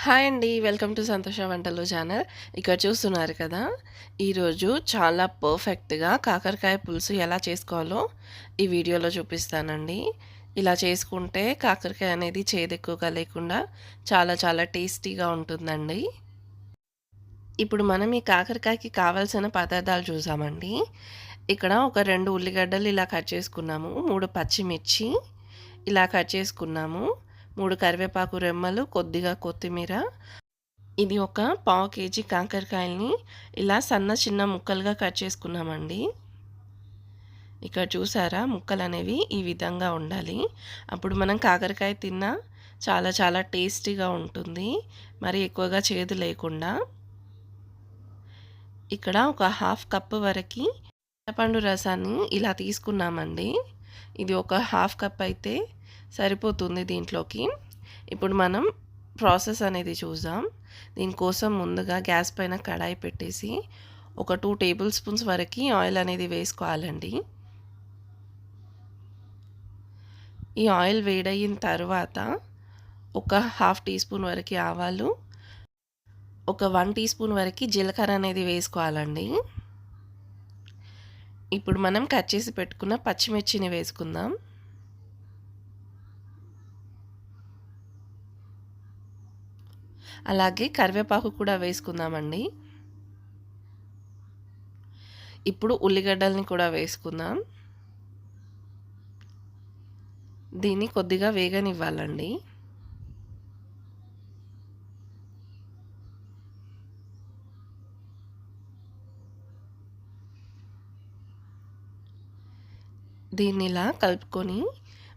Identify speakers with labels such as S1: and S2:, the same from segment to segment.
S1: Hi అండి. Welcome to సంతోష వంటలు ఛానల్. ఇక్కడ చూస్తున్నారు కదా! ఈరోజు చాలా పర్ఫెక్ట్‌గా కాకరకాయ పులుసు ఎలా చేసుకోవాలో ఈ వీడియోలో చూపిస్తానండి. ఇలా చేసుకుంటే కాకరకాయ అనేది చేదెక్కువగా లేకుండా చాలా చాలా టేస్టీగా ఉంటుందండి. ఇప్పుడు మనం ఈ కాకరకాయకి కావాల్సిన పదార్థాలు చూసామండి. ఇక్కడ ఒక 2 ఉల్లిగడ్డలు ఇలా కట్ చేసుకున్నాము. 3 పచ్చిమిర్చి ఇలా కట్ చేసుకున్నాము. 3 కరివేపాకు రెమ్మలు, కొద్దిగా కొత్తిమీర. ఇది ఒక పావు కేజీ కాకరకాయల్ని ఇలా చిన్న ముక్కలుగా కట్ చేసుకున్నామండి. ఇక్కడ చూసారా, ముక్కలనేవి ఈ విధంగా ఉండాలి. అప్పుడు మనం కాకరకాయ తిన్నా చాలా చాలా టేస్టీగా ఉంటుంది. మరి ఎక్కువగా చేదు లేకుండా. ఇక్కడ ఒక హాఫ్ కప్ వరకి చింతపండు రసాన్ని ఇలా తీసుకున్నామండి. ఇది ఒక హాఫ్ కప్ అయితే సరిపోతుంది దీంట్లోకి. ఇప్పుడు మనం ప్రాసెస్ అనేది చూద్దాం. దీనికోసం ముందుగా గ్యాస్ పైన కడాయి పెట్టేసి ఒక 2 టేబుల్ స్పూన్స్ వరకు ఆయిల్ అనేది వేసుకోవాలండి. ఈ ఆయిల్ వేడయిన తర్వాత ఒక హాఫ్ టీ స్పూన్ వరకు ఆవాలు, ఒక 1 టీ స్పూన్ వరకు జీలకర్ర అనేది వేసుకోవాలండి. ఇప్పుడు మనం కట్ చేసి పెట్టుకున్న పచ్చిమిర్చిని వేసుకుందాం. అలాగే కరివేపాకు కూడా వేసుకుందామండి. ఇప్పుడు ఉల్లిగడ్డల్ని కూడా వేసుకుందాం. దీన్ని కొద్దిగా వేగనివ్వాలండి. దీన్ని ఇలా కలుపుకొని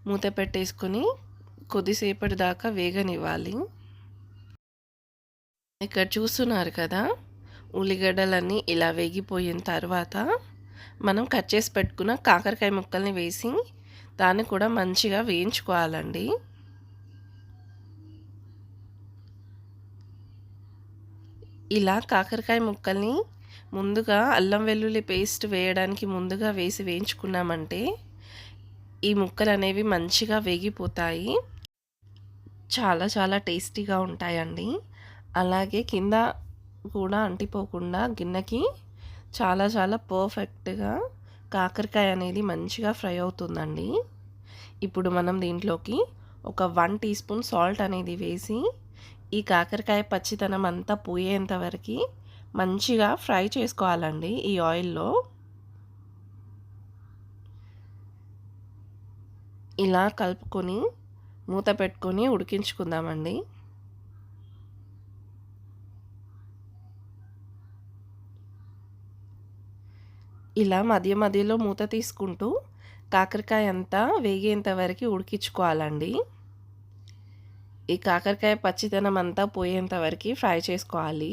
S1: మూత పెట్టేసుకొని కొద్దిసేపటి దాకా వేగనివ్వాలి. ఇక్కడ చూస్తున్నారు కదా, ఉల్లిగడ్డలన్నీ ఇలా వేగిపోయిన తర్వాత మనం కట్ చేసి పెట్టుకున్న కాకరకాయ ముక్కల్ని వేసి దాన్ని కూడా మంచిగా వేయించుకోవాలండి. ఇలా కాకరకాయ ముక్కల్ని ముందుగా అల్లం వెల్లుల్లి పేస్ట్ వేయడానికి ముందుగా వేసి వేయించుకున్నామంటే ఈ ముక్కలు అనేవి మంచిగా వేగిపోతాయి. చాలా చాలా టేస్టీగా ఉంటాయండి. అలాగే కింద కూడా అంటిపోకుండా గిన్నెకి చాలా చాలా పర్ఫెక్ట్గా కాకరకాయ అనేది మంచిగా ఫ్రై అవుతుందండి. ఇప్పుడు మనం దీంట్లోకి ఒక 1 టీ స్పూన్ సాల్ట్ అనేది వేసి ఈ కాకరకాయ పచ్చితనం అంతా పోయేంత వరకు మంచిగా ఫ్రై చేసుకోవాలండి ఈ ఆయిల్లో. ఇలా కలుపుకొని మూత పెట్టుకొని ఉడికించుకుందామండి. ఇలా మధ్య మధ్యలో మూత తీసుకుంటూ కాకరకాయ అంతా వేగేంత వరకు ఉడికించుకోవాలండి. ఈ కాకరకాయ పచ్చితనం అంతా పోయేంత వరకు ఫ్రై చేసుకోవాలి.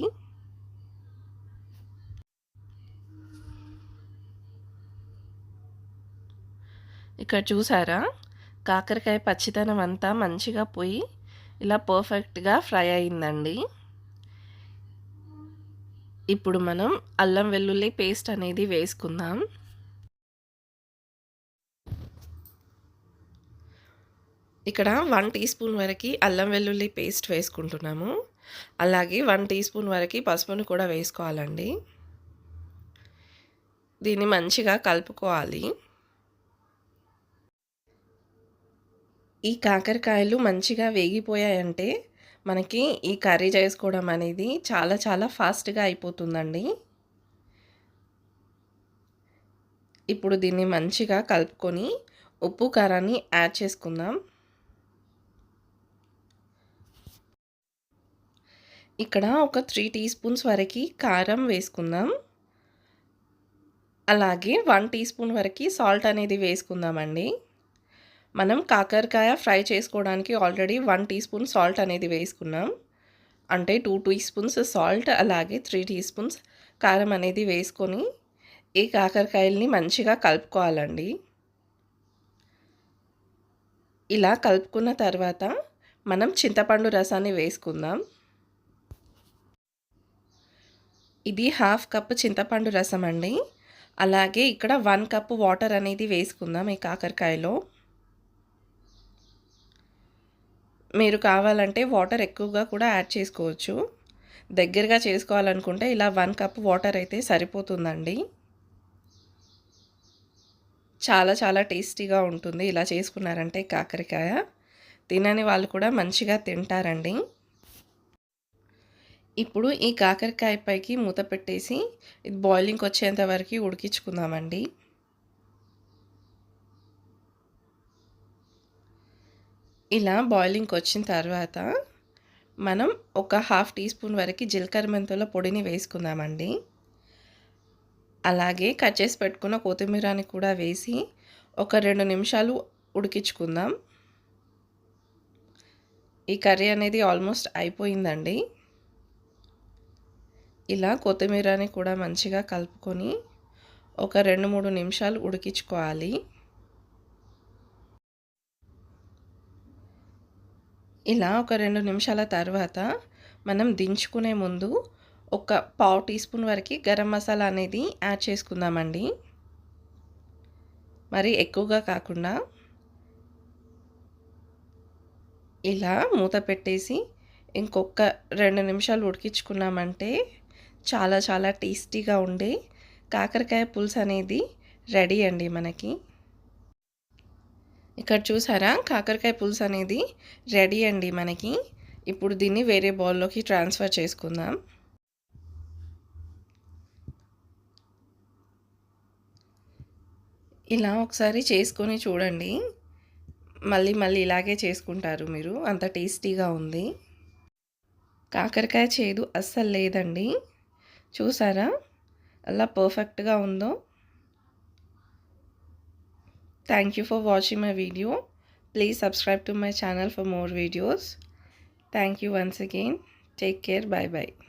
S1: ఇక్కడ చూసారా, కాకరకాయ పచ్చితనం అంతా మంచిగా పోయి ఇలా పర్ఫెక్ట్గా ఫ్రై అయిందండి. ఇప్పుడు మనం అల్లం వెల్లుల్లి పేస్ట్ అనేది వేసుకుందాం. ఇక్కడ 1 టీ స్పూన్ వరకు అల్లం వెల్లుల్లి పేస్ట్ వేసుకుంటున్నాము. అలాగే 1 టీ స్పూన్ వరకు పసుపును కూడా వేసుకోవాలండి. దీన్ని మంచిగా కలుపుకోవాలి. ఈ కాకరకాయలు మంచిగా వేగిపోయాయంటే మనకి ఈ కర్రీ చేసుకోవడం అనేది చాలా చాలా ఫాస్ట్గా అయిపోతుందండి. ఇప్పుడు దీన్ని మంచిగా కలుపుకొని ఉప్పు కారాన్ని యాడ్ చేసుకుందాం. ఇక్కడ ఒక 3 టీ స్పూన్స్ వరకు కారం వేసుకుందాం. అలాగే 1 టీ స్పూన్ వరకు సాల్ట్ అనేది వేసుకుందామండి. మనం కాకరకాయ ఫ్రై చేసుకోవడానికి ఆల్రెడీ 1 టీ స్పూన్ సాల్ట్ అనేది వేసుకున్నాం. అంటే 2 టీ స్పూన్స్ సాల్ట్ అలాగే 3 టీ స్పూన్స్ కారం అనేది వేసుకొని ఈ కాకరకాయల్ని మంచిగా కలుపుకోవాలండి. ఇలా కలుపుకున్న తర్వాత మనం చింతపండు రసాన్ని వేసుకుందాం. ఇది హాఫ్ కప్ చింతపండు రసం అండి. అలాగే ఇక్కడ 1 కప్ వాటర్ అనేది వేసుకుందాం ఈ కాకరకాయలో. మీరు కావాలంటే వాటర్ ఎక్కువగా కూడా యాడ్ చేసుకోవచ్చు. దగ్గరగా చేసుకోవాలనుకుంటే ఇలా 1 కప్ వాటర్ అయితే సరిపోతుందండి. చాలా చాలా టేస్టీగా ఉంటుంది ఇలా చేసుకున్నారంటే కాకరకాయ. తినని వాళ్ళు కూడా మంచిగా తింటారండి. ఇప్పుడు ఈ కాకరకాయ పైకి మూత పెట్టేసి ఇది బాయిలింగ్‌కి వచ్చేంత వరకు ఉడికించుకుందామండి. ఇలా బాయిలింగ్‌కి వచ్చిన తర్వాత మనం ఒక హాఫ్ టీ స్పూన్ వరకు జీలకర్ర మెంతుల పొడిని వేసుకుందామండి. అలాగే కట్ చేసి పెట్టుకున్న కొత్తిమీరని కూడా వేసి ఒక 2 నిమిషాలు ఉడికించుకుందాం. ఈ కర్రీ అనేది ఆల్మోస్ట్ అయిపోయిందండి. ఇలా కొత్తిమీరని కూడా మంచిగా కలుపుకొని ఒక 2, 3 నిమిషాలు ఉడికించుకోవాలి. ఇలా ఒక 2 నిమిషాల తర్వాత మనం దించుకునే ముందు ఒక పావు టీ స్పూన్ వరకు గరం మసాలా అనేది యాడ్ చేసుకుందామండి. మరి ఎక్కువగా కాకుండా ఇలా మూత పెట్టేసి ఇంకొక 2 నిమిషాలు ఉడికించుకున్నామంటే చాలా చాలా టేస్టీగా ఉండే కాకరకాయ పులుసు అనేది రెడీ అండి మనకి. ఇక్కడ చూసారా కాకరకాయ పులుసు అనేది రెడీ అండి మనకి. ఇప్పుడు దీన్ని వేరే బౌల్లోకి ట్రాన్స్ఫర్ చేసుకుందాం. ఇలా ఒకసారి చేసుకొని చూడండి. మళ్ళీ మళ్ళీ ఇలాగే చేసుకుంటారు మీరు. అంత టేస్టీగా ఉంది. కాకరకాయ చేదు అస్సలు లేదండి. చూసారా అలా పర్ఫెక్ట్‌గా ఉందో. Thank you for watching my video. Please subscribe to my channel for more videos. Thank you once again. Take care. Bye bye.